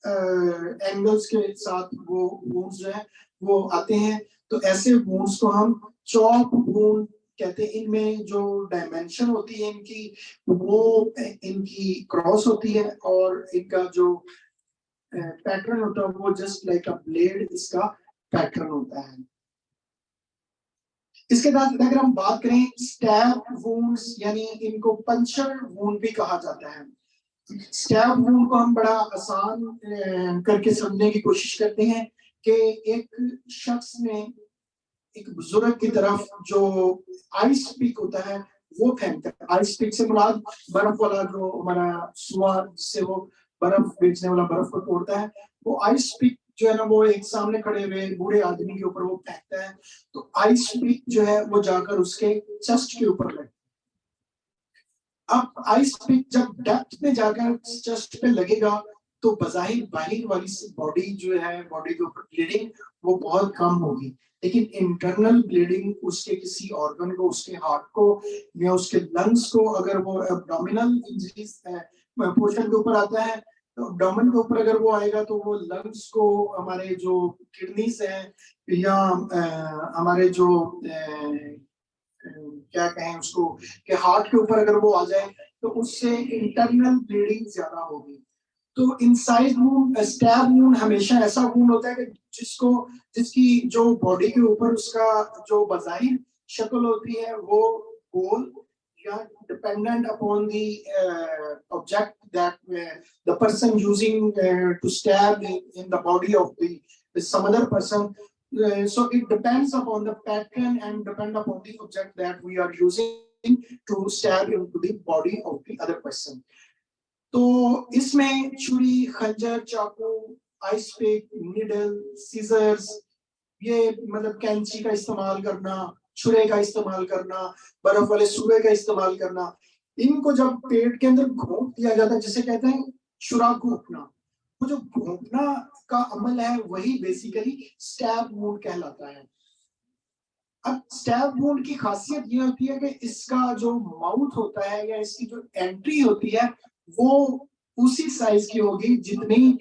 एंगल्स के साथ वो वुंड्स जो है वो आते हैं, तो ऐसे वुंड्स को हम चॉप वुंड कहते हैं। इनमें जो डायमेंशन होती है इनकी, वो इनकी क्रॉस होती है, और इनका जो पैटर्न होता है वो जस्ट लाइक अ ब्लेड इसका पैटर्न होता है। इसके बाद अगर हम बात करें स्टैब वुंड्स, यानी इनको पंचर वुंड भी कहा जाता है। स्टैब वुंड को हम बड़ा आसान करके समझने की कोशिश करते हैं कि एक शख्स ने एक बुजुर्ग की तरफ जो आइस पिक होता है वो फेंकता है। आइस पिक से मुराद बर्फ वाला जो हमारा सुआ जिससे वो बर्फ बेचने वाला बर्फ को तोड़ता है, वो आइस पिक जो है ना वो एक सामने खड़े हुए बूढ़े आदमी के ऊपर वो फेंकता है, तो आइस पिक जो है वो जाकर उसके चेस्ट के ऊपर लगता है। अब आइस पिक जब डेप्थ में जाकर चेस्ट पे लगेगा तो बजाहिर बाहर वाली बॉडी जो है, बॉडी के ऊपर ब्लीडिंग वो बहुत कम होगी, लेकिन इंटरनल ब्लीडिंग उसके किसी ऑर्गन को, उसके हार्ट को या उसके लंग्स को, अगर वो एब्डोमिनल इंजरीज पोर्शन के ऊपर आता है, तो एब्डोमेन के ऊपर अगर वो आएगा तो वो लंग्स को, हमारे जो किडनीज है या हमारे जो क्या कहें उसको कि हार्ट के ऊपर अगर वो आ जाए तो उससे इंटरनल ब्लीडिंग ज्यादा होगी। तो इनसाइड वुंड, स्टैब वुंड हमेशा ऐसा वुंड होता है कि जिसकी जो बॉडी के ऊपर उसका जो बज़ाहिर शक्ल होती है वो गोल या dependent upon the object that the person using to stab in the body of the some other person. So it depends upon the pattern and depend upon the object that we are using to stab into the body of the other person. तो इसमें छुरी, खंजर, चाकू, ice pick, needle, seizures, ये मतलब कैंची का इस्तेमाल करना, छुरे का इस्तेमाल करना, बर्फ वाले सुए का इस्तेमाल करना, इनको जब पेट के अंदर घोंप दिया जाता है, जिसे कहते हैं छुरा घोंपना, वो जो घोंपना का अमल है वही बेसिकली स्टैब वुंड कहलाता है। अब स्टैब वुंड की खासियत ये होती है कि इसका जो माउथ होता है या इसकी जो एंट्री होती है वो उसी साइज की होगी जितनी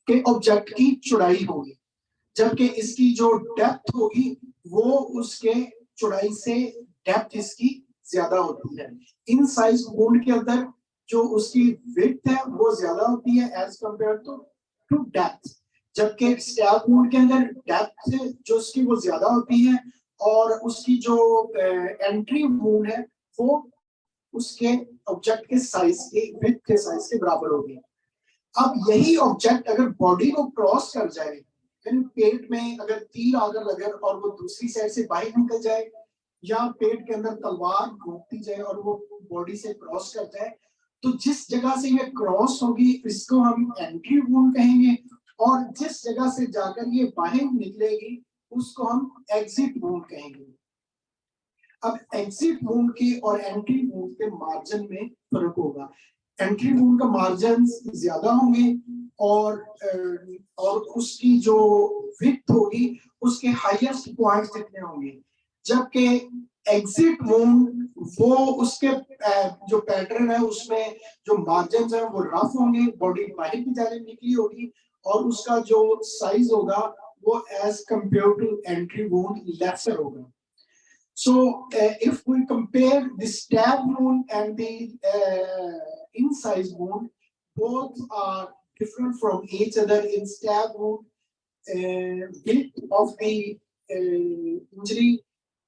के ऑब्जेक्ट की चौड़ाई होगी, जबकि इसकी जो डेप्थ होगी वो उसके चौड़ाई से डेप्थ इसकी ज्यादा होती है। इन साइज वुंड के अंदर जो उसकी विड्थ है वो ज्यादा होती है एज कंपेयर टू डेप्थ, जबकि स्टैब वुंड के अंदर डेप्थ जो उसकी वो ज्यादा होती है और उसकी जो एंट्री वुंड है वो उसके ऑब्जेक्ट के साइज के विड्थ के साइज के बराबर होगी। अब यही ऑब्जेक्ट अगर बॉडी को क्रॉस कर जाए, यानी पेट में अगर तीर आकर लगे और वो दूसरी साइड से बाहर निकल जाए, या पेट के अंदर तलवार घोंपती जाए और वो बॉडी से क्रॉस कर जाए, तो जिस जगह से ये क्रॉस होगी इसको हम एंट्री वुंड कहेंगे, और जिस जगह से जाकर ये बाहर निकलेगी उसको हम एग्जिट वुंड कहेंगे। अब एग्जिट वुंड की और एंट्री वुंड के मार्जिन में फर्क होगा। एंट्री वुंड का मार्जिन ज्यादा होंगे और उसकी जो विड्थ होगी उसके हाईएस्ट पॉइंट्स कितने होंगे, जबकि एग्जिट वुंड वो उसके जो पैटर्न है उसमें जो मार्जिन है वो रफ होंगे, बॉडी बाहर की जाने निकली होगी और उसका जो साइज होगा वो as compare to entry wound lesser होगा। So if we compare the stab wound and the incise wound, both are different from each other. In stab wound, width of the injury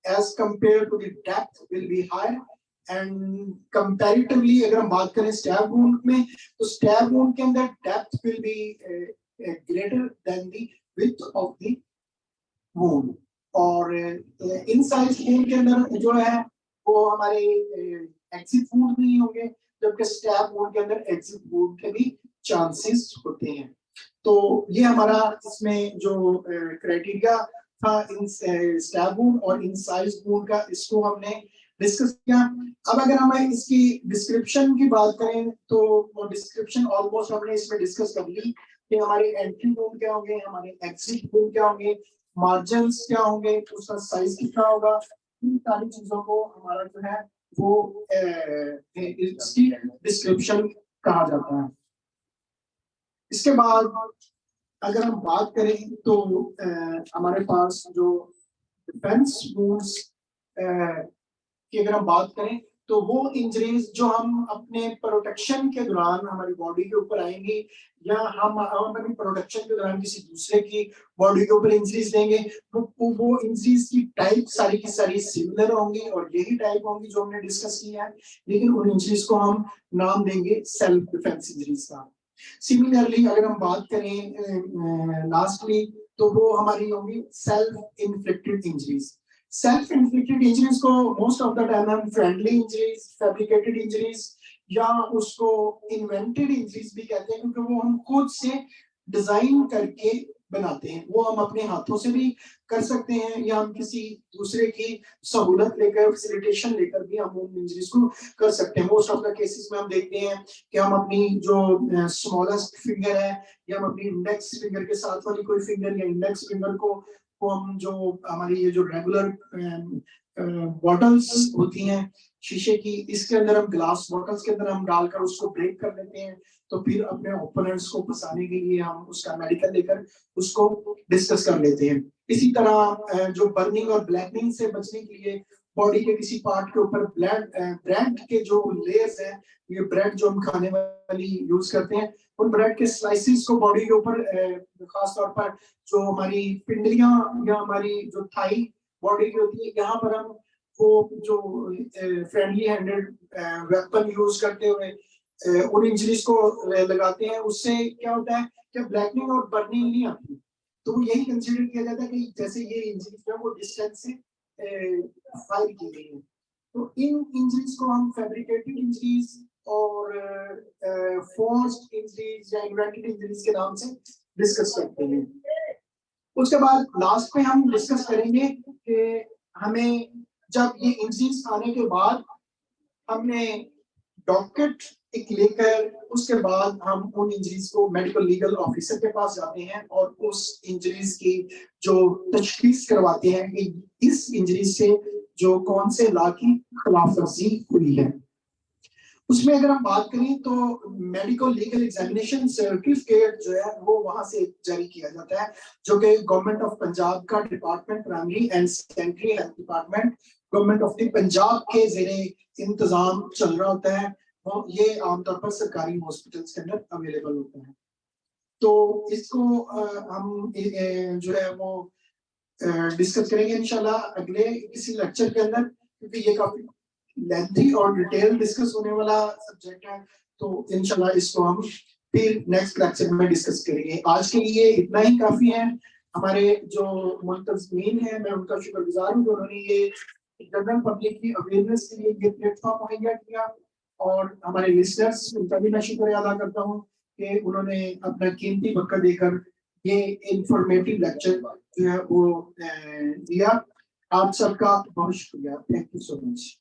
as compared to the depth will be higher, and comparatively अगर हम बात करें stab wound में, तो stab wound के अंदर depth will be greater than the width of the wound. और incise wound के अंदर जो है वो हमारे exit wound नहीं होंगे, जबकि stab wound के अंदर exit wound के भी chances होते हैं. तो ये हमारा इसमें जो क्राइटेरिया था इन स्टैब वुंड और इंसाइज वुंड का, इसको हमने डिस्कस किया. अब अगर हम इसकी डिस्क्रिप्शन की बात करें तो वो डिस्क्रिप्शन ऑलमोस्ट हमने इसमें डिस्कस कर ली कि हमारे एंट्री वुंड क्या होंगे, हमारे एग्जिट वुंड क्या होंगे, मार्जिन्स क्या होंगे, उसका साइज कितना होगा, इन सारी चीजों को हमारा जो है वो इसकी डिस्क्रिप्शन कहा जाता है. इसके बाद अगर हम बात करें तो हमारे पास जो डिफेंस वुंड्स की अगर हम बात करें तो वो इंजरीज जो हम अपने प्रोटेक्शन के दौरान हमारी बॉडी के ऊपर आएंगी, या हम अपनी प्रोटेक्शन के दौरान किसी दूसरे की बॉडी के ऊपर इंजरीज देंगे, वो इंजरीज की टाइप सारी की सारी सिमिलर होंगी और यही टाइप होंगी जो हमने डिस्कस किया है, लेकिन उन इंजरीज को हम नाम देंगे सेल्फ डिफेंस इंजरीज का. सिमिलरली अगर हम बात करें लास्टली तो वो हमारी होंगी self inflicted injuries. Self inflicted injuries को मोस्ट ऑफ द टाइम हम फ्रेंडली इंजरीज, फैब्रिकेटेड इंजरीज या उसको इन्वेंटेड इंजरीज भी कहते हैं, क्योंकि वो हम खुद से डिजाइन करके बनाते हैं. वो हम अपने हाथों से भी कर सकते हैं या हम किसी दूसरे की सहूलत लेकर, फैसिलिटेशन लेकर भी हम उन इंजरीज को कर सकते हैं. मोस्ट ऑफ द केसेस में हम देखते हैं कि हम अपनी जो स्मॉलेस्ट फिंगर है या हम अपनी इंडेक्स फिंगर के साथ वाली कोई फिंगर या इंडेक्स फिंगर को हम जो हमारी ये जो रेगुलर बॉटल्स होती हैं शीशे की, इसके अंदर हम ग्लास बॉटल्स के अंदर हम डालकर उसको ब्रेक कर लेते हैं, तो फिर अपने ओपोनेंट्स को फंसाने के लिए हम उसका मेडिकल लेकर उसको डिस्कस कर लेते हैं. इसी तरह जो बर्निंग और ब्लैकनिंग से बचने के लिए बॉडी के किसी पार्ट के ऊपर ब्रेड के जो लेयर्स हैं, ये ब्रेड जो हम खाने वाली यूज करते हैं, उन ब्रेड के स्लाइसेस को बॉडी के ऊपर खास तौर पर जो हमारी पिंडलियां या हमारी जो थाई बॉडी की होती है, यहाँ पर हम वो जो फ्रेंडली हैंडेड वेपन यूज करते हुए उन इंजरीज को लगाते हैं. उससे क्या होता है कि ब्लैकनिंग और बर्निंग नहीं आती, तो वो यही कंसीडर किया जाता है कि जैसे ये इंजरीज है वो डिस्टेंस से फायर की गई है. तो इन इंजरीज को हम फैब्रिकेटेड इंजरीज और फोर्स्ड इंजरीज या इन्वेंटेड इंजरीज के नाम से डिस्कस करते हैं. उसके बाद लास्ट में हम डिस्कस करेंगे कि हमें जब ये इंजरीज आने के बाद हमने डॉक्टर एक लेकर उसके बाद हम उन इंजरीज को मेडिकल लीगल ऑफिसर के पास जाते हैं और उस इंजरीज की जो तशखीस करवाते हैं कि इस इंजरीज से जो कौन से लॉ की खिलाफ वर्जी हुई है. उसमें अगर हम बात करें तो मेडिकल लीगल एग्जामिनेशन सर्टिफिकेट जो है वो वहां से जारी किया जाता है, जो कि गवर्नमेंट ऑफ पंजाब का department primary and secondary health department government of the Punjab के जेरे इंतजाम चल रहा होता है. ये आमतौर पर सरकारी हॉस्पिटल्स के अंदर अवेलेबल होता है. तो इसको हम जो है वो डिस्कस करेंगे इंशाल्लाह अगले किसी लेक्चर के अंदर, क्योंकि ये काफी लेंथी और डिटेल डिस्कस होने वाला सब्जेक्ट है. तो इंशाल्लाह इसको हम फिर नेक्स्ट लेक्चर में डिस्कस करेंगे. आज के लिए इतना ही काफी है. हमारे जो मुल्तज़मीन है मैं उनका शुक्रगुजार हूँ, उन्होंने ये जनरल पब्लिक की अवेयरनेस के लिए ये प्लेटफॉर्म मुहैया किया, और हमारे लिसनर्स उनका भी मैं शुक्रिया अदा करता हूँ कि उन्होंने अपना कीमती वक्त देकर ये इंफॉर्मेटिव लेक्चर जो है वो दिया. आप सबका बहुत शुक्रिया. Thank you so much.